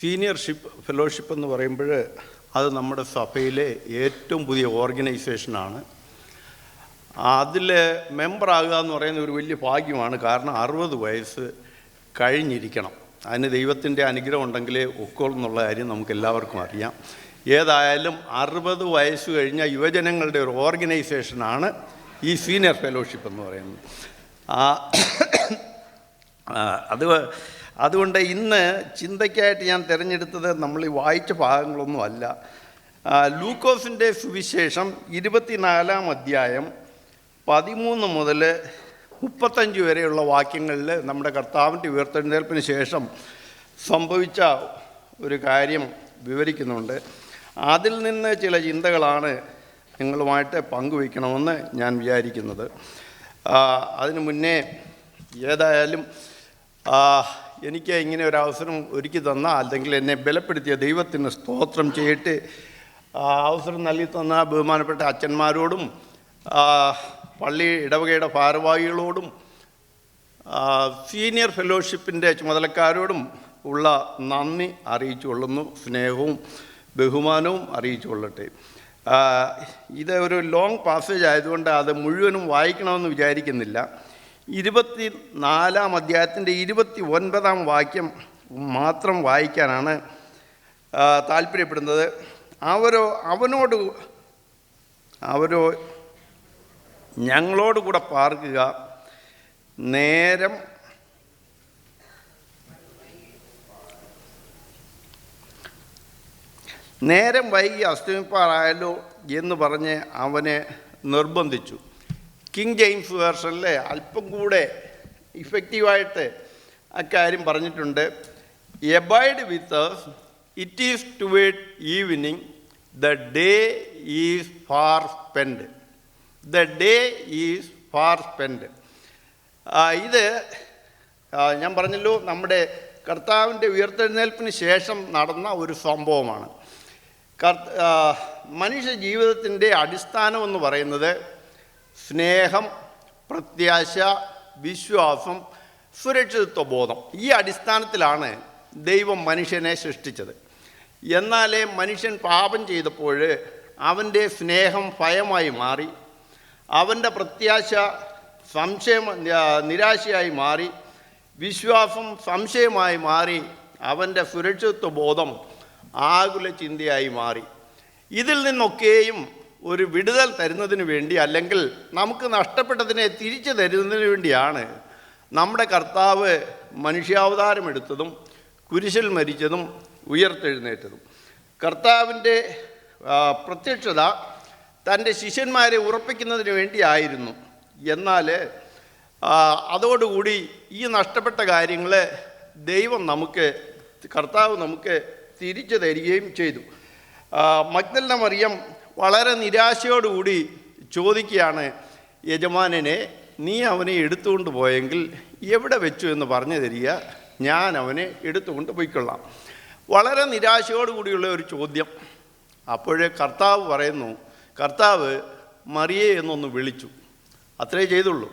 സീനിയർഷിപ്പ് fellowship എന്ന് പറയുമ്പോൾ അത് നമ്മുടെ സഭയിലെ ഏറ്റവും പുതിയ ഓർഗനൈസേഷനാണ്. അതിൽ മെമ്പറാകുക എന്ന് പറയുന്ന ഒരു വലിയ ഭാഗ്യമാണ്. കാരണം 60 വയസ്സ് കഴിഞ്ഞിരിക്കണം. അതിന് ദൈവത്തിൻ്റെ അനുഗ്രഹം ഉണ്ടെങ്കിലേ ഒക്കോൾ എന്നുള്ള കാര്യം നമുക്ക് എല്ലാവർക്കും അറിയാം. ഏതായാലും 60 വയസ്സ് കഴിഞ്ഞ യുവജനങ്ങളുടെ ഒരു ഓർഗനൈസേഷനാണ് ഈ സീനിയർ ഫെലോഷിപ്പ് എന്ന് പറയുന്നത്. അതുകൊണ്ട് ഇന്ന് ചിന്തയ്ക്കായിട്ട് ഞാൻ തിരഞ്ഞെടുത്തത് നമ്മൾ ഈ വായിച്ച ഭാഗങ്ങളൊന്നും അല്ല. ലൂക്കോസിൻ്റെ സുവിശേഷം 24-ാം അധ്യായം 13 മുതൽ 35 വരെയുള്ള വാക്യങ്ങളിൽ നമ്മുടെ കർത്താവിൻ്റെ ഉയർത്തെഴുന്നേൽപ്പിന് ശേഷം സംഭവിച്ച ഒരു കാര്യം വിവരിക്കുന്നുണ്ട്. അതിൽ നിന്ന് ചില ചിന്തകളാണ് നിങ്ങളുമായിട്ട് പങ്കുവയ്ക്കണമെന്ന് ഞാൻ വിചാരിക്കുന്നത്. അതിനു മുന്നേ ഏതായാലും എനിക്ക് ഇങ്ങനെ ഒരു അവസരം ഒരുക്കി തന്ന, അല്ലെങ്കിൽ എന്നെ ബലപ്പെടുത്തിയ ദൈവത്തിന് സ്തോത്രം ചെയ്തിട്ട് അവസരം നൽകി തന്ന ബഹുമാനപ്പെട്ട അച്ഛന്മാരോടും പള്ളി ഇടവകയുടെ ഭാരവാഹികളോടും സീനിയർ ഫെലോഷിപ്പിൻ്റെ ചുമതലക്കാരോടും ഉള്ള നന്ദി അറിയിച്ചു കൊള്ളുന്നു. സ്നേഹവും ബഹുമാനവും അറിയിച്ചു കൊള്ളട്ടെ. ഇത് ഒരു ലോങ് പാസേജ് ആയതുകൊണ്ട് അത് മുഴുവനും വായിക്കണമെന്ന് വിചാരിക്കുന്നില്ല. 24-ാം അധ്യായത്തിൻ്റെ 29-ാം വാക്യം മാത്രം വായിക്കാനാണ് താല്പര്യപ്പെടുന്നത്. അവരോ ഞങ്ങളോട് കൂടെ പാർക്കുക, നേരം വൈകി അസ്തമിപ്പാറായല്ലോ എന്ന് പറഞ്ഞ് അവനെ നിർബന്ധിച്ചു. കിങ് ജെയിംസ് വേർഷനിൽ അല്പം കൂടെ ഇഫക്റ്റീവായിട്ട് അക്കാര്യം പറഞ്ഞിട്ടുണ്ട്. Abide with us, it is toward evening, the day is far spend. The day is far spend. ഇത് ഞാൻ പറഞ്ഞല്ലോ, നമ്മുടെ കർത്താവിൻ്റെ ഉയർത്തെഴുന്നേൽപ്പിന് ശേഷം നടന്ന ഒരു സംഭവമാണ്. മനുഷ്യ ജീവിതത്തിൻ്റെ അടിസ്ഥാനം എന്ന് പറയുന്നത് സ്നേഹം, പ്രത്യാശ, വിശ്വാസം, സുരക്ഷിതത്വ ബോധം. ഈ അടിസ്ഥാനത്തിലാണ് ദൈവം മനുഷ്യനെ സൃഷ്ടിച്ചത്. എന്നാലേ മനുഷ്യൻ പാപം ചെയ്തപ്പോൾ അവൻ്റെ സ്നേഹം ഭയമായി മാറി, അവൻ്റെ പ്രത്യാശ നിരാശയായി മാറി, വിശ്വാസം സംശയമായി മാറി, അവൻ്റെ സുരക്ഷിതത്വ ബോധം ആകുല ചിന്തയായി മാറി. ഇതിൽ നിന്നൊക്കെയും ഒരു വിടുതൽ തരുന്നതിന് വേണ്ടി, അല്ലെങ്കിൽ നമുക്ക് നഷ്ടപ്പെട്ടതിനെ തിരിച്ചു തരുന്നതിന് വേണ്ടിയാണ് നമ്മുടെ കർത്താവ് മനുഷ്യാവതാരം എടുത്തതും കുരിശിൽ മരിച്ചതും ഉയർത്തെഴുന്നേറ്റതും. കർത്താവിൻ്റെ പ്രത്യക്ഷത തൻ്റെ ശിഷ്യന്മാരെ ഉറപ്പിക്കുന്നതിന് വേണ്ടിയായിരുന്നു. എന്നാൽ അതോടുകൂടി ഈ നഷ്ടപ്പെട്ട കാര്യങ്ങൾ കർത്താവ് നമുക്ക് തിരിച്ചു തരികയും ചെയ്തു. മഗ്ദലന മറിയം വളരെ നിരാശയോടുകൂടി ചോദിക്കുകയാണ്, യജമാനനെ, നീ അവനെ എടുത്തുകൊണ്ട് പോയെങ്കിൽ എവിടെ വെച്ചു എന്ന് പറഞ്ഞു തരിക, ഞാൻ അവനെ എടുത്തുകൊണ്ട് പോയിക്കൊള്ളാം. വളരെ നിരാശയോടുകൂടിയുള്ള ഒരു ചോദ്യം. അപ്പോഴേ കർത്താവ് പറയുന്നു, കർത്താവ് മറിയെ എന്നൊന്ന് വിളിച്ചു. അത്രേ ചെയ്തുള്ളൂ.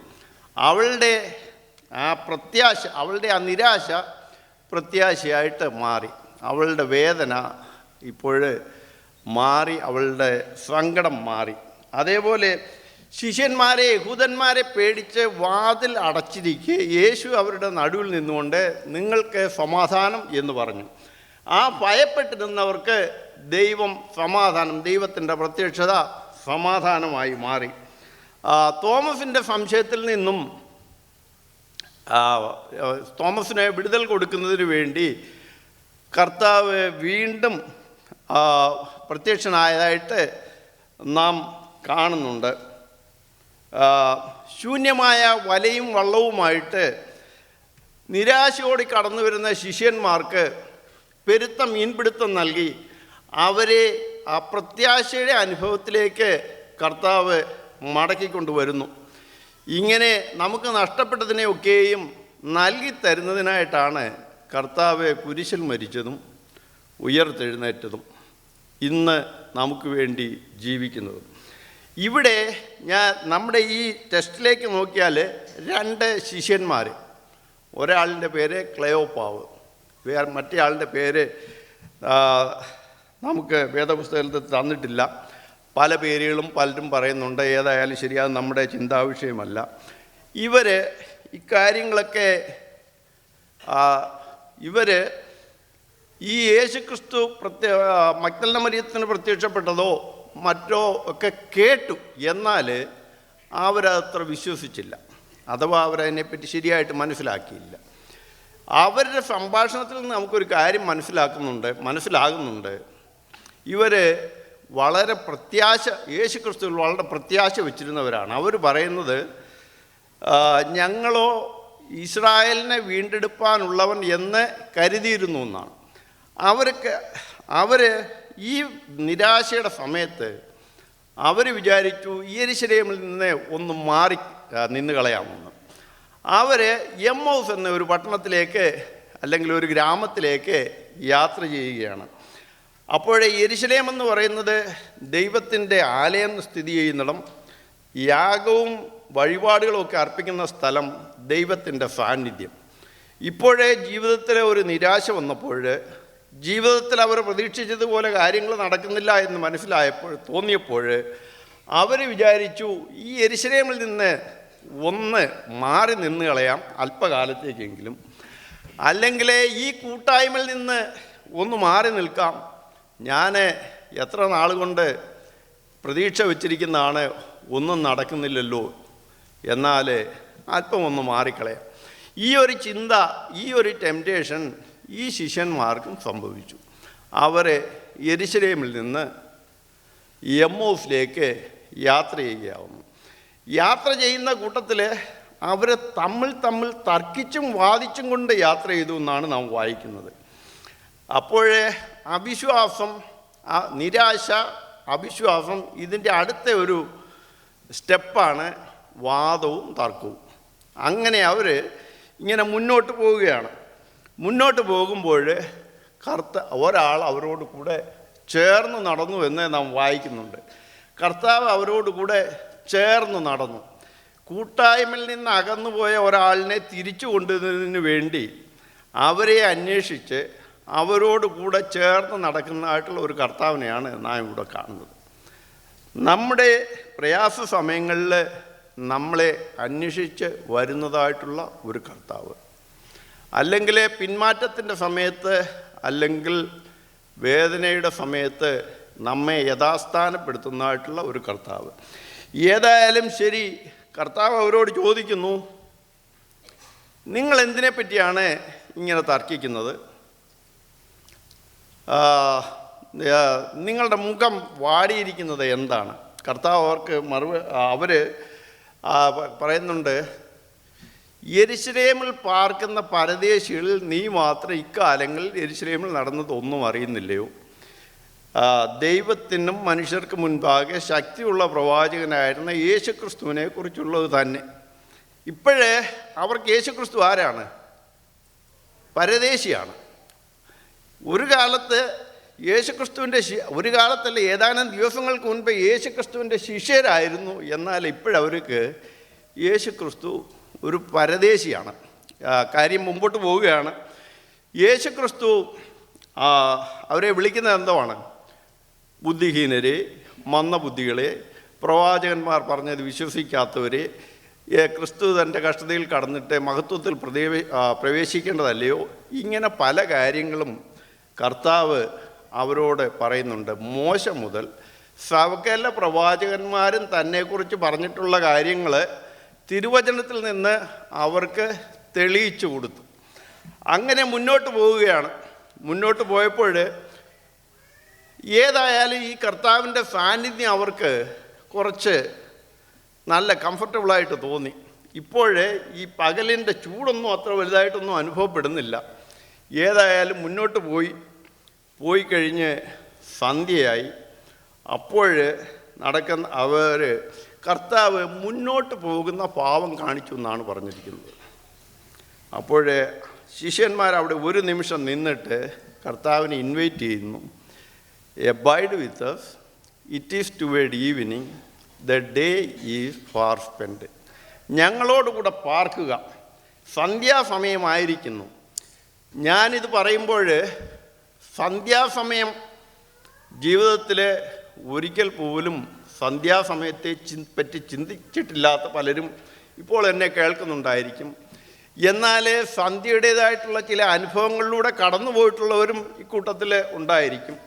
അവളുടെ ആ നിരാശ പ്രത്യാശയായിട്ട് മാറി. അവളുടെ വേദന ഇപ്പോൾ മാറി, അവളുടെ സങ്കടം മാറി. അതേപോലെ ശിഷ്യന്മാരെ, യഹൂദന്മാരെ പേടിച്ച് വാതിൽ അടച്ചിരിക്കെ യേശു അവരുടെ നടുവിൽ നിന്നുകൊണ്ട് നിങ്ങൾക്ക് സമാധാനം എന്ന് പറഞ്ഞു. ആ ഭയപ്പെട്ട് നിന്നവർക്ക് ദൈവത്തിൻ്റെ പ്രത്യക്ഷത സമാധാനമായി മാറി. തോമസിൻ്റെ സംശയത്തിൽ നിന്നും തോമസിനെ വിടുതൽ കൊടുക്കുന്നതിന് വേണ്ടി കർത്താവ് വീണ്ടും പ്രത്യക്ഷനായതായിട്ട് നാം കാണുന്നുണ്ട്. ശൂന്യമായ വലയും വള്ളവുമായിട്ട് നിരാശയോടെ കടന്നു വരുന്ന ശിഷ്യന്മാർക്ക് പെരുത്ത മീൻപിടുത്തം നൽകി അവരെ ആ പ്രത്യാശയുടെ അനുഭവത്തിലേക്ക് കർത്താവ് മടക്കിക്കൊണ്ടുവരുന്നു. ഇങ്ങനെ നമുക്ക് നഷ്ടപ്പെട്ടതിനെയൊക്കെയും നൽകി തരുന്നതിനായിട്ടാണ് കർത്താവ് കുരിശിൽ മരിച്ചതും ഉയർത്തെഴുന്നേറ്റതും ഇന്ന് നമുക്ക് വേണ്ടി ജീവിക്കുന്നതും. ഇവിടെ നമ്മുടെ ഈ ടെസ്റ്റിലേക്ക് നോക്കിയാൽ 2 ശിഷ്യന്മാർ, ഒരാളുടെ പേര് ക്ലെയോപ്പാവ്, മറ്റേ ആളുടെ പേര് നമുക്ക് വേദപുസ്തകത്തിൽ തന്നിട്ടില്ല. പല പേരുകളും പലരും പറയുന്നുണ്ട്. ഏതായാലും ശരി, അത് നമ്മുടെ ചിന്താവിഷയമല്ല. ഇവർ ഇക്കാര്യങ്ങളൊക്കെ ഈ യേശുക്രിസ്തു മഗ്ദലന മറിയത്തിന് പ്രത്യക്ഷപ്പെട്ടതോ മറ്റോ ഒക്കെ കേട്ടു, എന്നാൽ അവരത്ര വിശ്വസിച്ചില്ല, അഥവാ അവരതിനെപ്പറ്റി ശരിയായിട്ട് മനസ്സിലാക്കിയില്ല. അവരുടെ സംഭാഷണത്തിൽ നിന്ന് നമുക്കൊരു കാര്യം മനസ്സിലാകുന്നുണ്ട്. ഇവർ വളരെ യേശുക്രിസ്തുവിൽ വളരെ പ്രത്യാശ വെച്ചിരുന്നവരാണ്. അവർ പറയുന്നത്, ഞങ്ങളോ ഇസ്രായേലിനെ വീണ്ടെടുപ്പാനുള്ളവൻ എന്ന് കരുതിയിരുന്നു എന്നാണ്. അവർ ഈ നിരാശയുടെ സമയത്ത് അവർ വിചാരിച്ചു യെരൂശലേമിൽ നിന്ന് ഒന്ന് മാറി നിന്ന് കളയാമെന്ന്. അവർ എമ്മൗസ് എന്ന ഒരു പട്ടണത്തിലേക്ക് അല്ലെങ്കിൽ ഒരു ഗ്രാമത്തിലേക്ക് യാത്ര ചെയ്യുകയാണ്. അപ്പോഴേ യെരൂശലേം എന്ന് പറയുന്നത് ദൈവത്തിൻ്റെ ആലയം സ്ഥിതി ചെയ്യുന്നിടം, യാഗവും വഴിപാടുകളും ഒക്കെ അർപ്പിക്കുന്ന സ്ഥലം, ദൈവത്തിൻ്റെ സാന്നിധ്യം. ഇപ്പോഴേ ജീവിതത്തിലെ ഒരു നിരാശ വന്നപ്പോൾ, ജീവിതത്തിൽ അവർ പ്രതീക്ഷിച്ചതുപോലെ കാര്യങ്ങൾ നടക്കുന്നില്ല എന്ന് തോന്നിയപ്പോൾ അവർ വിചാരിച്ചു, ഈ യെരൂശലേമിൽ നിന്ന് ഒന്ന് മാറി നിന്ന് കളയാം അല്പകാലത്തേക്കെങ്കിലും, അല്ലെങ്കിൽ ഈ കൂട്ടായ്മയിൽ നിന്ന് ഒന്ന് മാറി നിൽക്കാം. ഞാൻ എത്ര നാൾ കൊണ്ട് പ്രതീക്ഷ വച്ചിരിക്കുന്നതാണ്, ഒന്നും നടക്കുന്നില്ലല്ലോ, എന്നാൽ അല്പം ഒന്ന് മാറിക്കളയാം. ഈ ഒരു ചിന്ത, ഈ ഒരു ടെംപ്റ്റേഷൻ ഈ ശിഷ്യന്മാർക്കും സംഭവിച്ചു. അവർ യെരൂശലേമിൽ നിന്ന് എമ്മൗസിലേക്ക് യാത്ര ചെയ്യുകയാവുന്നു. യാത്ര ചെയ്യുന്ന കൂട്ടത്തിൽ അവർ തമ്മിൽ തർക്കിച്ചും വാദിച്ചും കൊണ്ട് യാത്ര ചെയ്തു എന്നാണ് നാം വായിക്കുന്നത്. അപ്പോഴേ അവിശ്വാസം, നിരാശ, അവിശ്വാസം, ഇതിൻ്റെ അടുത്ത ഒരു സ്റ്റെപ്പാണ് വാദവും തർക്കവും. അങ്ങനെ അവർ ഇങ്ങനെ മുന്നോട്ട് പോവുകയാണ്. മുന്നോട്ട് പോകുമ്പോൾ ഒരാൾ അവരോട് കൂടെ ചേർന്ന് നടന്നു എന്ന് നാം വായിക്കുന്നുണ്ട്. കർത്താവ് അവരോട് കൂടെ ചേർന്ന് നടന്നു. കൂട്ടായ്മയിൽ നിന്ന് അകന്നുപോയ ഒരാളിനെ തിരിച്ചു കൊണ്ടുവരുന്നതിന് വേണ്ടി അവരെ അന്വേഷിച്ച് അവരോട് കൂടെ ചേർന്ന് നടക്കുന്നതായിട്ടുള്ള ഒരു കർത്താവിനെയാണ് നാം ഇവിടെ കാണുന്നത്. നമ്മുടെ പ്രയാസ സമയങ്ങളിൽ നമ്മളെ അന്വേഷിച്ച് വരുന്നതായിട്ടുള്ള ഒരു കർത്താവ്, അല്ലെങ്കിൽ പിന്മാറ്റത്തിൻ്റെ സമയത്ത്, അല്ലെങ്കിൽ വേദനയുടെ സമയത്ത് നമ്മെ യഥാസ്ഥാനപ്പെടുത്തുന്നതായിട്ടുള്ള ഒരു കർത്താവ്. ഏതായാലും ശരി, കർത്താവ് അവരോട് ചോദിക്കുന്നു, നിങ്ങൾ എന്തിനെ പറ്റിയാണ് ഇങ്ങനെ തർക്കിക്കുന്നത്? നിങ്ങളുടെ മുഖം വാടിയിരിക്കുന്നത് എന്താണ്? കർത്താവ് അവർ പറയുന്നുണ്ട്, യെരൂശലേമിൽ പാർക്കുന്ന പരദേശികളിൽ നീ മാത്രം ഇക്കാലങ്ങളിൽ യെരൂശലേമിൽ നടന്നതൊന്നും അറിയുന്നില്ലയോ? ദൈവത്തിനും മനുഷ്യർക്ക് മുൻപാകെ ശക്തിയുള്ള പ്രവാചകനായിരുന്ന യേശുക്രിസ്തുവിനെ കുറിച്ചുള്ളത് തന്നെ. ഇപ്പോഴേ അവർക്ക് യേശുക്രിസ്തു ആരാണ്? പരദേശിയാണ്. ഒരു കാലത്ത് ഒരു കാലത്തല്ല, ഏതാനും ദിവസങ്ങൾക്ക് മുൻപ് യേശുക്രിസ്തുവിൻ്റെ ശിഷ്യരായിരുന്നു. എന്നാൽ ഇപ്പോഴവർക്ക് യേശുക്രിസ്തു ഒരു പരദേശിയാണ്. കാര്യം മുമ്പോട്ട് പോവുകയാണ്. യേശുക്രിസ്തു അവരെ വിളിക്കുന്നത് എന്താണ്? ബുദ്ധിഹീനരെ, മന്ദബുദ്ധികളെ, പ്രവാചകന്മാർ പറഞ്ഞത് വിശ്വസിക്കാത്തവരെ, ക്രിസ്തു തൻ്റെ കഷ്ടതയിൽ കടന്നിട്ട് മഹത്വത്തിൽ പ്രവേശിക്കേണ്ടതല്ലയോ? ഇങ്ങനെ പല കാര്യങ്ങളും കർത്താവ് അവരോട് പറയുന്നുണ്ട്. മോശ മുതൽ സകല പ്രവാചകന്മാരും തന്നെക്കുറിച്ച് പറഞ്ഞിട്ടുള്ള കാര്യങ്ങൾ തിരുവചനത്തിൽ നിന്ന് അവർക്ക് തെളിയിച്ചു കൊടുത്തു. അങ്ങനെ മുന്നോട്ട് പോവുകയാണ്. മുന്നോട്ട് പോയപ്പോൾ ഏതായാലും ഈ കർത്താവിൻ്റെ സാന്നിധ്യം അവർക്ക് കുറച്ച് നല്ല കംഫർട്ടബിളായിട്ട് തോന്നി. ഇപ്പോഴേ ഈ പകലിൻ്റെ ചൂടൊന്നും അത്ര വലുതായിട്ടൊന്നും അനുഭവപ്പെടുന്നില്ല. ഏതായാലും മുന്നോട്ട് പോയി കഴിഞ്ഞ് സന്ധ്യയായി. അപ്പോൾ കർത്താവ് മുന്നോട്ട് പോകുന്ന ഭാവം കാണിച്ചു എന്നാണ് പറഞ്ഞിരിക്കുന്നത്. അപ്പോൾ ശിഷ്യന്മാർ അവിടെ ഒരു നിമിഷം നിന്നിട്ട് കർത്താവിനെ ഇൻവൈറ്റ് ചെയ്യുന്നു. Abide with us, it is toward evening, the day is far spent. ഞങ്ങളോടുകൂടെ പാർക്കുക, സന്ധ്യാസമയമായിരിക്കുന്നു. ഞാനിത് പറയുമ്പോൾ സന്ധ്യാസമയം ജീവിതത്തിൽ ഒരിക്കൽ പോലും സന്ധ്യാസമയത്തെ പറ്റി ചിന്തിച്ചിട്ടില്ലാത്ത പലരും ഇപ്പോൾ എന്നെ കേൾക്കുന്നുണ്ടായിരിക്കും. എന്നാൽ സന്ധ്യയുടേതായിട്ടുള്ള ചില അനുഭവങ്ങളിലൂടെ കടന്നു പോയിട്ടുള്ളവരും ഇക്കൂട്ടത്തിൽ ഉണ്ടായിരിക്കും.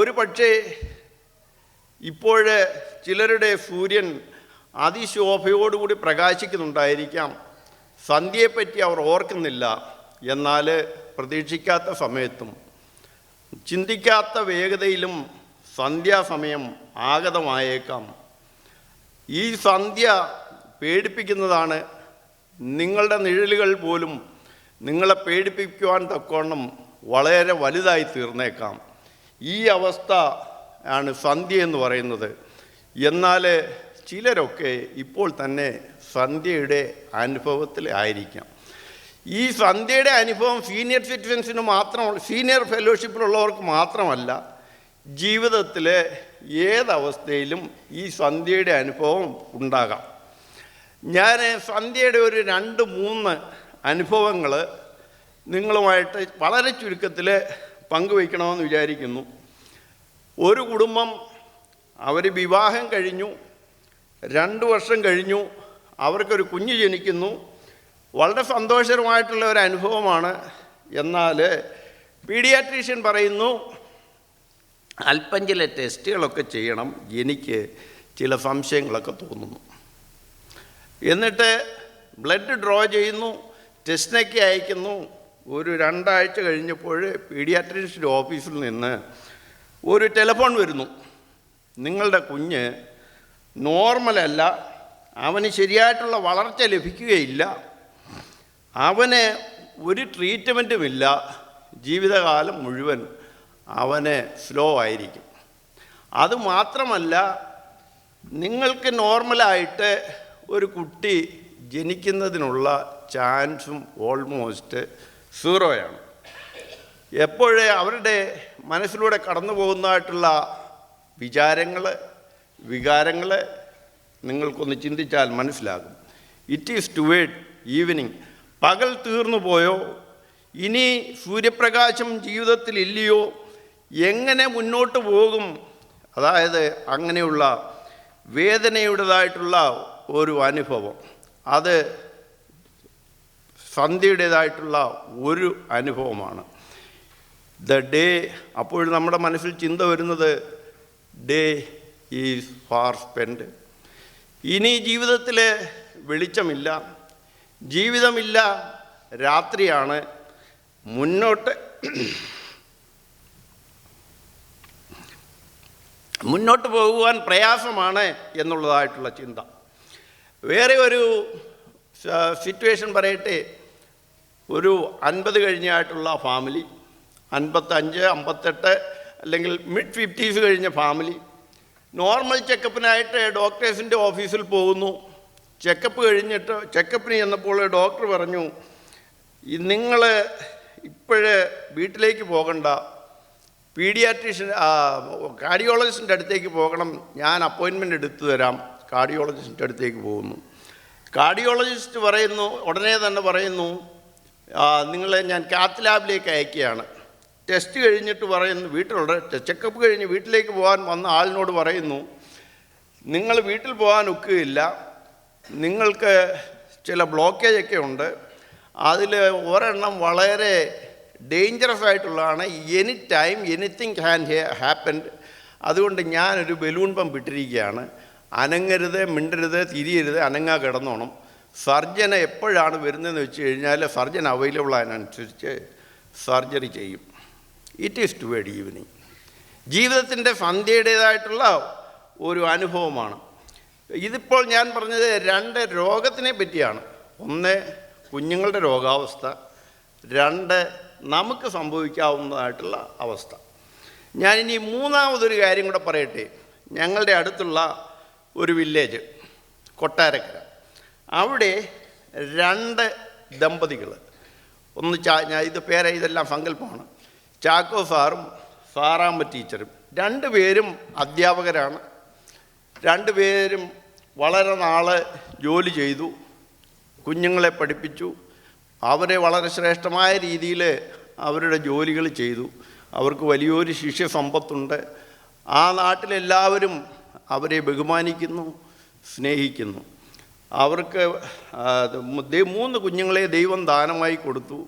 ഒരു പക്ഷേ ഇപ്പോൾ ചിലരുടെ സൂര്യൻ അതിശോഭയോടുകൂടി പ്രകാശിക്കുന്നുണ്ടായിരിക്കാം. സന്ധ്യയെപ്പറ്റി അവർ ഓർക്കുന്നില്ല. എന്നാൽ പ്രതീക്ഷിക്കാത്ത സമയത്തും ചിന്തിക്കാത്ത വേഗതയിലും സന്ധ്യാസമയം ആഗതമായേക്കാം. ഈ സന്ധ്യ പേടിപ്പിക്കുന്നതാണ്. നിങ്ങളുടെ നിഴലുകൾ പോലും നിങ്ങളെ പേടിപ്പിക്കുവാൻ തക്കവണ്ണം വളരെ വലുതായി തീർന്നേക്കാം. ഈ അവസ്ഥ ആണ് സന്ധ്യ എന്ന് പറയുന്നത്. എന്നാൽ ചിലരൊക്കെ ഇപ്പോൾ തന്നെ സന്ധ്യയുടെ അനുഭവത്തിൽ ആയിരിക്കാം. ഈ സന്ധ്യയുടെ അനുഭവം സീനിയർ സിറ്റിസൻസിന് മാത്രം, സീനിയർ ഫെലോഷിപ്പിലുള്ളവർക്ക് മാത്രമല്ല, ജീവിതത്തിൽ ഏതവസ്ഥയിലും ഈ സന്ധ്യയുടെ അനുഭവം ഉണ്ടാകാം. ഞാൻ സന്ധ്യയുടെ ഒരു 2-3 അനുഭവങ്ങൾ നിങ്ങളുമായിട്ട് വളരെ ചുരുക്കത്തിൽ പങ്കുവയ്ക്കണമെന്ന് വിചാരിക്കുന്നു. ഒരു കുടുംബം, അവർ വിവാഹം കഴിഞ്ഞു, 2 വർഷം കഴിഞ്ഞു, അവർക്കൊരു കുഞ്ഞ് ജനിക്കുന്നു. വളരെ സന്തോഷകരമായിട്ടുള്ള ഒരു അനുഭവമാണ്. എന്നാൽ പീഡിയാട്രീഷ്യൻ പറയുന്നു, അല്പം ചില ടെസ്റ്റുകളൊക്കെ ചെയ്യണം, എനിക്ക് ചില സംശയങ്ങളൊക്കെ തോന്നുന്നു. എന്നിട്ട് ബ്ലഡ് ഡ്രോ ചെയ്യുന്നു, ടെസ്റ്റിനൊക്കെ അയക്കുന്നു. ഒരു 2 ആഴ്ച കഴിഞ്ഞപ്പോൾ പീഡിയാട്രീഷ്യൻ്റെ ഓഫീസിൽ നിന്ന് ഒരു ടെലിഫോൺ വരുന്നു, നിങ്ങളുടെ കുഞ്ഞ് നോർമലല്ല, അവന് ശരിയായിട്ടുള്ള വളർച്ച ലഭിക്കുകയില്ല, അവന് ഒരു ട്രീറ്റ്മെൻറ്റുമില്ല, ജീവിതകാലം മുഴുവൻ അവന് സ്ലോ ആയിരിക്കും. അതുമാത്രമല്ല, നിങ്ങൾക്ക് നോർമലായിട്ട് ഒരു കുട്ടി ജനിക്കുന്നതിനുള്ള ചാൻസും ഓൾമോസ്റ്റ് 0 എപ്പോഴേ അവരുടെ മനസ്സിലൂടെ കടന്നു പോകുന്നതായിട്ടുള്ള വിചാരങ്ങൾ, വികാരങ്ങൾ നിങ്ങൾക്കൊന്ന് ചിന്തിച്ചാൽ മനസ്സിലാകും. It is toward evening. പകൽ തീർന്നു പോയോ, ഇനി സൂര്യപ്രകാശം ജീവിതത്തിലില്ലയോ, എങ്ങനെ മുന്നോട്ട് പോകും? അതായത് അങ്ങനെയുള്ള വേദനയുടേതായിട്ടുള്ള ഒരു അനുഭവം, അത് സന്ധ്യയുടേതായിട്ടുള്ള ഒരു അനുഭവമാണ്. ദ ഡേ, അപ്പോൾ നമ്മുടെ മനസ്സിൽ ചിന്ത വരുന്നത് ഡേ ഈസ് ഫാർ സ്പെൻഡ്. ഇനി ജീവിതത്തിൽ വെളിച്ചമില്ല, ജീവിതമില്ല, രാത്രിയാണ്, മുന്നോട്ട് പോകുവാൻ പ്രയാസമാണ് എന്നുള്ളതായിട്ടുള്ള ചിന്ത. വേറെ ഒരു സിറ്റുവേഷൻ പറയട്ടെ. ഒരു 50 കഴിഞ്ഞായിട്ടുള്ള ഫാമിലി, 55, 58 അല്ലെങ്കിൽ മിഡ് 50s കഴിഞ്ഞ ഫാമിലി, നോർമൽ ചെക്കപ്പിനായിട്ട് ഡോക്ടേഴ്സിൻ്റെ ഓഫീസിൽ പോകുന്നു. ചെക്കപ്പിന് ചെന്നപ്പോൾ ഡോക്ടർ പറഞ്ഞു, നിങ്ങൾ ഇപ്പോഴേ വീട്ടിലേക്ക് പോകണ്ട, പീഡിയാട്രീഷ്യൻ കാർഡിയോളജിസ്റ്റിൻ്റെ അടുത്തേക്ക് പോകണം, ഞാൻ അപ്പോയിൻമെൻ്റ് എടുത്തു തരാം. കാർഡിയോളജിസ്റ്റിൻ്റെ അടുത്തേക്ക് പോകുന്നു. കാർഡിയോളജിസ്റ്റ് പറയുന്നു, ഉടനെ തന്നെ പറയുന്നു, നിങ്ങളെ ഞാൻ കാത്ത് ലാബിലേക്ക് അയക്കുകയാണ്. ടെസ്റ്റ് കഴിഞ്ഞിട്ട് പറയുന്നു, വീട്ടിലുള്ള ചെക്കപ്പ് കഴിഞ്ഞ് വീട്ടിലേക്ക് പോകാൻ വന്ന ആളിനോട് പറയുന്നു, നിങ്ങൾ വീട്ടിൽ പോകാൻ ഒക്കുകയില്ല, നിങ്ങൾക്ക് ചില ബ്ലോക്കേജൊക്കെ ഉണ്ട്, അതിൽ ഒരെണ്ണം വളരെ ഡേഞ്ചറസ് ആയിട്ടുള്ളതാണ്, any time anything can happened. അതുകൊണ്ട് ഞാനൊരു ബലൂൺ പമ്പ് ഇട്ടിരിക്കുകയാണ്, അനങ്ങരുത്, മിണ്ടരുത്, തിരിയരുത്, അനങ്ങാ കിടന്നോണം. സർജന് എപ്പോഴാണ് വരുന്നതെന്ന് വെച്ച് കഴിഞ്ഞാൽ സർജൻ അവൈലബിൾ ആയതിനനുസരിച്ച് സർജറി ചെയ്യും. It is toward evening. ജീവിതത്തിൻ്റെ സന്ധ്യയുടേതായിട്ടുള്ള ഒരു അനുഭവമാണ്. ഇതിപ്പോൾ ഞാൻ പറഞ്ഞത് 2 രോഗത്തിനെ പറ്റിയാണ്. 1 കുഞ്ഞുങ്ങളുടെ രോഗാവസ്ഥ, 2 നമുക്ക് സംഭവിക്കാവുന്നതായിട്ടുള്ള അവസ്ഥ. ഞാനിനി 3ാമതൊരു കാര്യം കൂടെ പറയട്ടെ. ഞങ്ങളുടെ അടുത്തുള്ള ഒരു വില്ലേജ്, കൊട്ടാരക്കര, അവിടെ 2 ദമ്പതികൾ, ഒന്ന് ഇതെല്ലാം സങ്കല്പമാണ്, ചാക്കോ സാറും സാറാമ്മ ടീച്ചറും. 2 പേരും അധ്യാപകരാണ്. 2 പേരും വളരെ നാൾ ജോലി ചെയ്തു, കുഞ്ഞുങ്ങളെ പഠിപ്പിച്ചു, അവരെ വളരെ ശ്രേഷ്ഠമായ രീതിയിൽ അവരുടെ ജോലികൾ ചെയ്തു. അവർക്ക് വലിയൊരു ശിഷ്യസമ്പത്തുണ്ട്. ആ നാട്ടിലെല്ലാവരും അവരെ ബഹുമാനിക്കുന്നു, സ്നേഹിക്കുന്നു. അവർക്ക് 3 കുഞ്ഞുങ്ങളെ ദൈവം ദാനമായി കൊടുത്തു.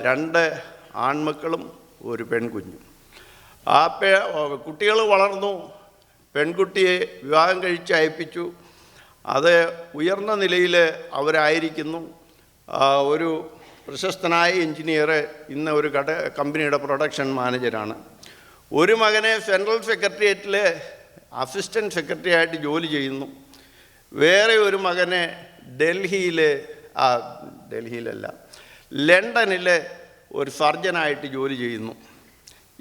2 ആൺമക്കളും 1 പെൺകുഞ്ഞും. ആ കുട്ടികൾ വളർന്നു. പെൺകുട്ടിയെ വിവാഹം കഴിച്ച് അയപ്പിച്ചു. അത് ഉയർന്ന നിലയിൽ അവരായിരിക്കുന്നു. ഒരു പ്രശസ്തനായ എഞ്ചിനീയർ ഇന്ന് ഒരു കമ്പനിയുടെ പ്രൊഡക്ഷൻ മാനേജരാണ്. ഒരു മകനെ സെൻട്രൽ സെക്രട്ടേറിയറ്റിൽ അസിസ്റ്റൻറ്റ് സെക്രട്ടറി ആയിട്ട് ജോലി ചെയ്യുന്നു. വേറെ ഒരു മകനെ ഡൽഹിയിലല്ല ലണ്ടനിൽ ഒരു സർജനായിട്ട് ജോലി ചെയ്യുന്നു.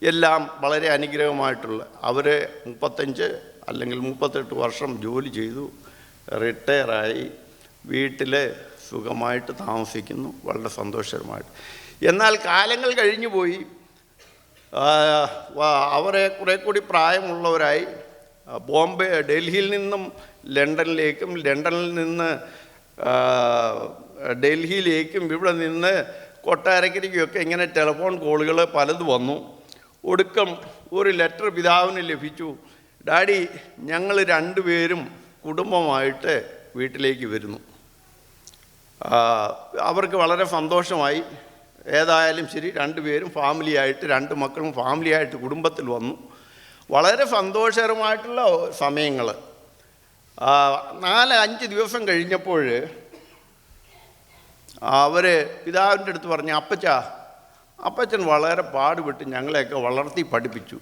എല്ലാം വളരെ അനുഗ്രഹമായിട്ടുള്ള അവർ 35 അല്ലെങ്കിൽ 38 വർഷം ജോലി ചെയ്തു, റിട്ടയറായി, വീട്ടിൽ സുഖമായിട്ട് താമസിക്കുന്നു, വളരെ സന്തോഷകരമായിട്ട്. എന്നാൽ കാലങ്ങൾ കഴിഞ്ഞു പോയി. അവരെ കുറേ കൂടി പ്രായമുള്ളവരായി. ഡൽഹിയിൽ നിന്നും ലണ്ടനിലേക്കും, ലണ്ടനിൽ നിന്ന് ഡൽഹിയിലേക്കും, ഇവിടെ നിന്ന് കൊട്ടാരക്കരയ്ക്കൊക്കെ ഇങ്ങനെ ടെലിഫോൺ കോളുകൾ പലത് വന്നു. ഒടുക്കം ഒരു ലെറ്റർ പിതാവിന് ലഭിച്ചു. ഡാഡി, ഞങ്ങൾ 2 പേരും കുടുംബമായിട്ട് വീട്ടിലേക്ക് വരുന്നു. അവർക്ക് വളരെ സന്തോഷമായി. ഏതായാലും ശരി, 2 പേരും ഫാമിലിയായിട്ട്, 2 മക്കളും ഫാമിലിയായിട്ട് കുടുംബത്തിൽ വന്നു. വളരെ സന്തോഷകരമായിട്ടുള്ള സമയങ്ങൾ. 4-5 ദിവസം കഴിഞ്ഞപ്പോൾ അവർ പിതാവിൻ്റെ അടുത്ത് പറഞ്ഞു, അപ്പച്ചൻ വളരെ പാടുപെട്ട് ഞങ്ങളെയൊക്കെ വളർത്തി പഠിപ്പിച്ചു.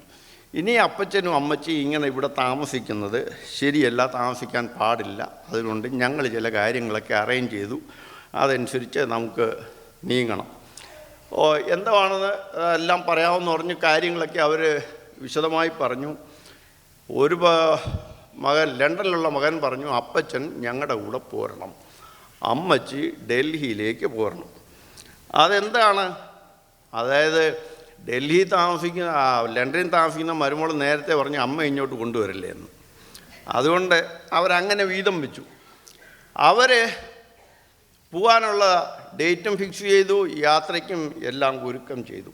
ഇനി അപ്പച്ചനും അമ്മച്ചിയും ഇങ്ങനെ ഇവിടെ താമസിക്കുന്നത് ശരിയല്ല, താമസിക്കാൻ പാടില്ല. അതുകൊണ്ട് ഞങ്ങൾ ചില കാര്യങ്ങളൊക്കെ അറേഞ്ച് ചെയ്തു, അതനുസരിച്ച് നമുക്ക് നീങ്ങണം. എന്താണെന്ന് എല്ലാം പറയാമെന്ന് പറഞ്ഞ് കാര്യങ്ങളൊക്കെ അവർ വിശദമായി പറഞ്ഞു. ഒരു മകൻ, ലണ്ടനിലുള്ള മകൻ പറഞ്ഞു, അപ്പച്ചൻ ഞങ്ങളുടെ കൂടെ പോരണം, അമ്മച്ചി ഡൽഹിയിലേക്ക് പോരണം. അതെന്താണ്? അതായത് ലണ്ടനിൽ താമസിക്കുന്ന മരുമോൾ നേരത്തെ പറഞ്ഞ് അമ്മ ഇങ്ങോട്ട് കൊണ്ടുവരില്ലേ എന്ന്. അതുകൊണ്ട് അവരങ്ങനെ വീതം വെച്ചു. അവർ പോകാനുള്ള ഡേറ്റും ഫിക്സ് ചെയ്തു, യാത്രയ്ക്കും എല്ലാം ഒരുക്കം ചെയ്തു.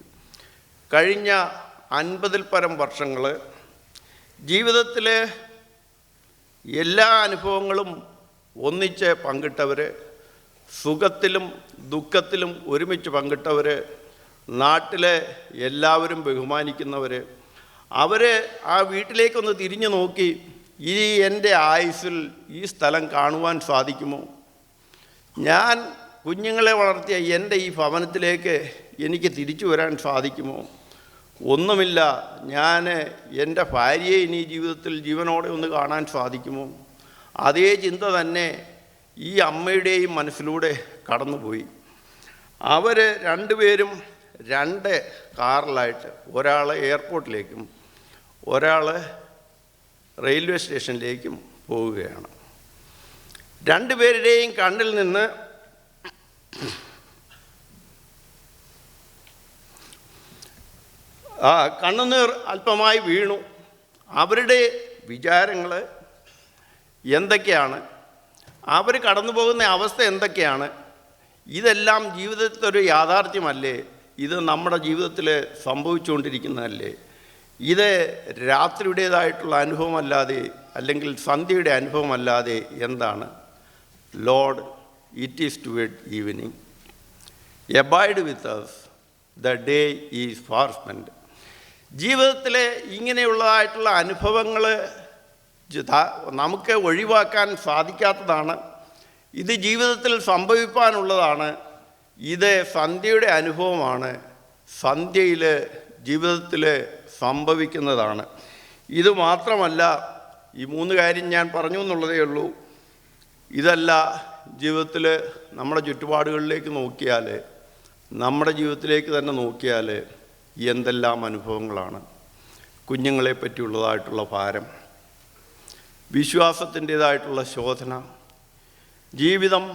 കഴിഞ്ഞ 50-ൽ പരം വർഷങ്ങൾ ജീവിതത്തിൽ എല്ലാ അനുഭവങ്ങളും ഒന്നിച്ച് പങ്കിട്ടവർ, സുഖത്തിലും ദുഃഖത്തിലും ഒരുമിച്ച് പങ്കിട്ടവർ, നാട്ടിലെ എല്ലാവരും ബഹുമാനിക്കുന്നവർ, അവർ ആ വീട്ടിലേക്കൊന്ന് തിരിഞ്ഞു നോക്കി, ഇനി എൻ്റെ ആയുസ്സിൽ ഈ സ്ഥലം കാണുവാൻ സാധിക്കുമോ? ഞാൻ കുഞ്ഞുങ്ങളെ വളർത്തിയ എൻ്റെ ഈ ഭവനത്തിലേക്ക് എനിക്ക് തിരിച്ചു വരാൻ സാധിക്കുമോ? ഒന്നുമില്ല. ഞാൻ എൻ്റെ ഭാര്യയെ ഇനി ജീവിതത്തിൽ ജീവനോടെ ഒന്ന് കാണാൻ സാധിക്കുമോ? അതേ ചിന്ത തന്നെ ഈ അമ്മയുടെയും മനസ്സിലൂടെ കടന്നുപോയി. അവർ 2 പേരും 2 കാറിലായിട്ട്, ഒരാൾ എയർപോർട്ടിലേക്കും ഒരാൾ റെയിൽവേ സ്റ്റേഷനിലേക്കും പോവുകയാണ്. 2 പേരുടെയും കണ്ണിൽ നിന്ന് കണ്ണുനീർ അല്പമായി വീണു. അവരുടെ വിചാരങ്ങൾ എന്തൊക്കെയാണ്, അവർ കടന്നു പോകുന്ന അവസ്ഥ എന്തൊക്കെയാണ്? ഇതെല്ലാം ജീവിതത്തിലൊരു യാഥാർത്ഥ്യമല്ലേ? ഇത് നമ്മുടെ ജീവിതത്തിൽ സംഭവിച്ചുകൊണ്ടിരിക്കുന്നതല്ലേ? ഇത് രാത്രിയുടേതായിട്ടുള്ള അനുഭവമല്ലാതെ, അല്ലെങ്കിൽ സന്ധ്യയുടെ അനുഭവമല്ലാതെ എന്താണ്? Lord, it is toward evening, abide with us, the day is far spend. ജീവിതത്തിലെ ഇങ്ങനെയുള്ളതായിട്ടുള്ള അനുഭവങ്ങൾ നമുക്ക് ഒഴിവാക്കാൻ സാധിക്കാത്തതാണ്. ഇത് ജീവിതത്തിൽ സംഭവിക്കാനുള്ളതാണ്. ഇത് സന്ധ്യയുടെ അനുഭവമാണ്, സന്ധ്യയിൽ ജീവിതത്തിൽ സംഭവിക്കുന്നതാണ്. ഇത് മാത്രമല്ല, ഈ 3 കാര്യം ഞാൻ പറഞ്ഞു എന്നുള്ളതേ ഉള്ളൂ. ഇതല്ല, ജീവിതത്തിൽ നമ്മുടെ ചുറ്റുപാടുകളിലേക്ക് നോക്കിയാൽ, നമ്മുടെ ജീവിതത്തിലേക്ക് തന്നെ നോക്കിയാൽ എന്തെല്ലാം അനുഭവങ്ങളാണ്. കുഞ്ഞുങ്ങളെ പറ്റിയുള്ളതായിട്ടുള്ള ഭാരം, വിശ്വാസത്തിൻ്റേതായിട്ടുള്ള ശോധന, ജീവിതം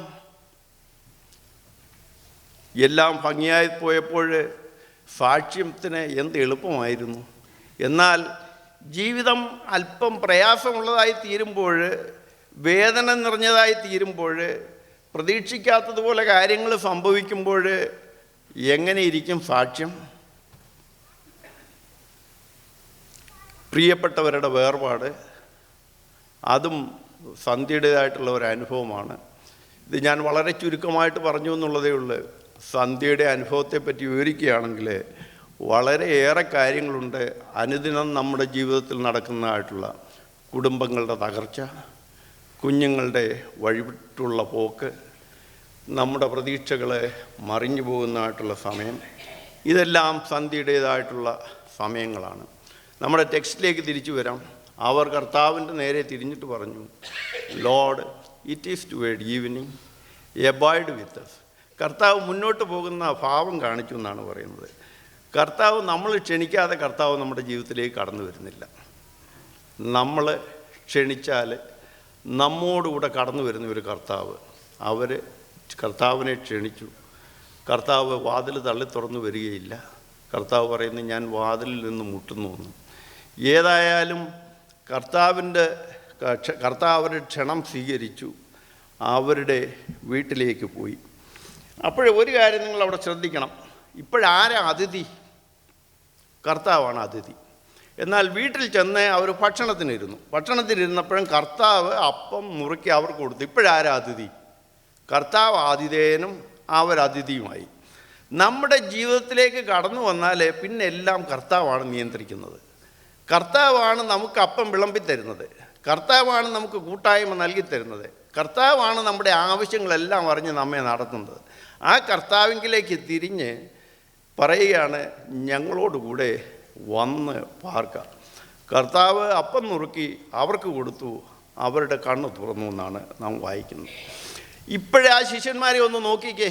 എല്ലാം ഭംഗിയായി പോയപ്പോൾ സാക്ഷ്യത്തിന് എന്ത് എളുപ്പമായിരുന്നു. എന്നാൽ ജീവിതം അല്പം പ്രയാസമുള്ളതായി തീരുമ്പോൾ, വേദന നിറഞ്ഞതായി തീരുമ്പോൾ, പ്രതീക്ഷിക്കാത്തതുപോലെ കാര്യങ്ങൾ സംഭവിക്കുമ്പോൾ എങ്ങനെയിരിക്കും സാക്ഷ്യം? പ്രിയപ്പെട്ടവരുടെ വേർപാട്, അതും സന്ധ്യയുടേതായിട്ടുള്ള ഒരു അനുഭവമാണ്. ഇത് ഞാൻ വളരെ ചുരുക്കമായിട്ട് പറഞ്ഞു എന്നുള്ളതേ ഉള്ളൂ. സന്ധ്യയുടെ അനുഭവത്തെപ്പറ്റി വിവരിക്കുകയാണെങ്കിൽ വളരെയേറെ കാര്യങ്ങളുണ്ട്. അനുദിനം നമ്മുടെ ജീവിതത്തിൽ നടക്കുന്നതായിട്ടുള്ള കുടുംബങ്ങളുടെ തകർച്ച, കുഞ്ഞുങ്ങളുടെ വഴിവിട്ടുള്ള പോക്ക്, നമ്മുടെ പ്രതീക്ഷകൾ മറിഞ്ഞു പോകുന്നതായിട്ടുള്ള സമയം, ഇതെല്ലാം സന്ധ്യയുടേതായിട്ടുള്ള സമയങ്ങളാണ്. നമ്മുടെ ടെക്സ്റ്റിലേക്ക് തിരിച്ചു വരാം. അവർ കർത്താവിൻ്റെ നേരെ തിരിഞ്ഞിട്ട് പറഞ്ഞു, Lord, it is toward evening, abide with us. കർത്താവ് മുന്നോട്ട് പോകുന്ന ഭാവം കാണിച്ചു എന്നാണ് പറയുന്നത്. കർത്താവ് നമ്മൾ ക്ഷണിക്കാതെ കർത്താവ് നമ്മുടെ ജീവിതത്തിലേക്ക് കടന്നു വരുന്നില്ല. നമ്മൾ ക്ഷണിച്ചാൽ നമ്മോടുകൂടെ കടന്നു വരുന്ന ഒരു കർത്താവ്. അവർ കർത്താവിനെ ക്ഷണിച്ചു. കർത്താവ് വാതിൽ തള്ളി തുറന്നു വരികയില്ല. കർത്താവ് പറയുന്നു, ഞാൻ വാതിലിൽ നിന്ന് മുട്ടുന്നു എന്ന്. ഏതായാലും കർത്താവ് അവരുടെ ക്ഷണം സ്വീകരിച്ചു, അവരുടെ വീട്ടിലേക്ക് പോയി. അപ്പോഴേ ഒരു കാര്യം നിങ്ങൾ അവിടെ ശ്രദ്ധിക്കണം. ഇപ്പോഴാരാ അതിഥി? കർത്താവാണ് അതിഥി. എന്നാൽ വീട്ടിൽ ചെന്ന് അവർ ഭക്ഷണത്തിനിരുന്നപ്പോഴും കർത്താവ് അപ്പം നുറുക്കി അവർക്ക് കൊടുത്തു. ഇപ്പോഴാരാ അതിഥി? കർത്താവ് ആതിഥേയനും അവരതിഥിയുമായി. നമ്മുടെ ജീവിതത്തിലേക്ക് കടന്നു വന്നാൽ പിന്നെ എല്ലാം കർത്താവാണ് നിയന്ത്രിക്കുന്നത്. കർത്താവാണ് നമുക്ക് അപ്പം വിളമ്പിത്തരുന്നത്. കർത്താവാണ് നമുക്ക് കൂട്ടായ്മ നൽകിത്തരുന്നത്. കർത്താവാണ് നമ്മുടെ ആവശ്യങ്ങളെല്ലാം അറിഞ്ഞ് നമ്മെ നടത്തുന്നത്. ആ കർത്താവിലേക്ക് തിരിഞ്ഞ് പറയുകയാണ്, ഞങ്ങളോടുകൂടെ വന്ന് പാർക്കുക. കർത്താവ് അപ്പം നുറുക്കി അവർക്ക് കൊടുത്തു, അവരുടെ കണ്ണ് തുറന്നു എന്നാണ് നാം വായിക്കുന്നത്. ഇപ്പോഴേ ആ ശിഷ്യന്മാരെ ഒന്ന് നോക്കിക്കേ.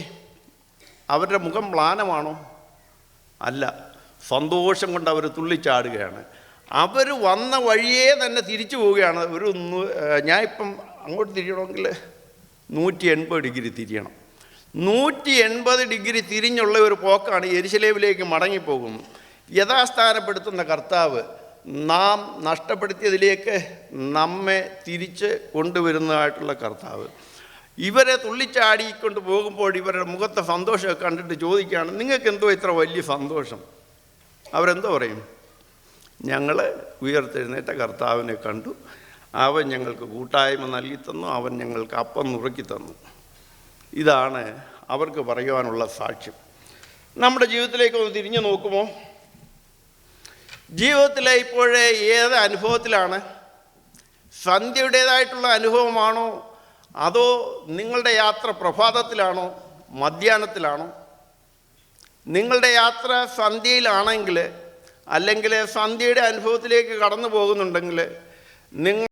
അവരുടെ മുഖം മ്ലാനമാണോ? അല്ല, സന്തോഷം കൊണ്ട് അവർ തുള്ളിച്ചാടുകയാണ്. അവർ വന്ന വഴിയേ തന്നെ തിരിച്ചു പോവുകയാണ്. ഞാൻ ഇപ്പം അങ്ങോട്ട് തിരിയണമെങ്കിൽ 180 ഡിഗ്രി തിരിയണം. 180 ഡിഗ്രി തിരിഞ്ഞുള്ള ഒരു പോക്കാണ് യെരുശലേമിലേക്ക് മടങ്ങിപ്പോകുന്നത്. യഥാസ്ഥാനപ്പെടുത്തുന്ന കർത്താവ് നാം നഷ്ടപ്പെടുത്തിയതിലേക്ക് നമ്മെ തിരിച്ച് കൊണ്ടുവരുന്നതായിട്ടുള്ള കർത്താവ്. ഇവരെ തുള്ളിച്ചാടിക്കൊണ്ട് പോകുമ്പോൾ ഇവരുടെ മുഖത്തെ സന്തോഷമൊക്കെ കണ്ടിട്ട് ചോദിക്കുകയാണ്, നിങ്ങൾക്ക് എന്തോ ഇത്ര വലിയ സന്തോഷം? അവരെന്തോ പറയും? ഞങ്ങൾ ഉയർത്തെഴുന്നേറ്റ കർത്താവിനെ കണ്ടു, അവൻ ഞങ്ങൾക്ക് കൂട്ടായ്മ നൽകി തന്നു, അവൻ ഞങ്ങൾക്ക് അപ്പം നുറുക്കി തന്നു. ഇതാണ് അവർക്ക് പറയുവാനുള്ള സാക്ഷ്യം. നമ്മുടെ ജീവിതത്തിലേക്ക് ഒന്ന് തിരിഞ്ഞു നോക്കുമോ? ജീവിതത്തിലെ ഇപ്പോഴേ ഏത് അനുഭവത്തിലാണ്? സന്ധ്യയുടേതായിട്ടുള്ള അനുഭവമാണോ? അതോ നിങ്ങളുടെ യാത്ര പ്രഭാതത്തിലാണോ? മധ്യാഹ്നത്തിലാണോ? നിങ്ങളുടെ യാത്ര സന്ധ്യയിലാണെങ്കിൽ, അല്ലെങ്കിൽ സന്ധ്യയുടെ അനുഭവത്തിലേക്ക് കടന്നു പോകുന്നുണ്ടെങ്കിൽ, നിങ്ങൾ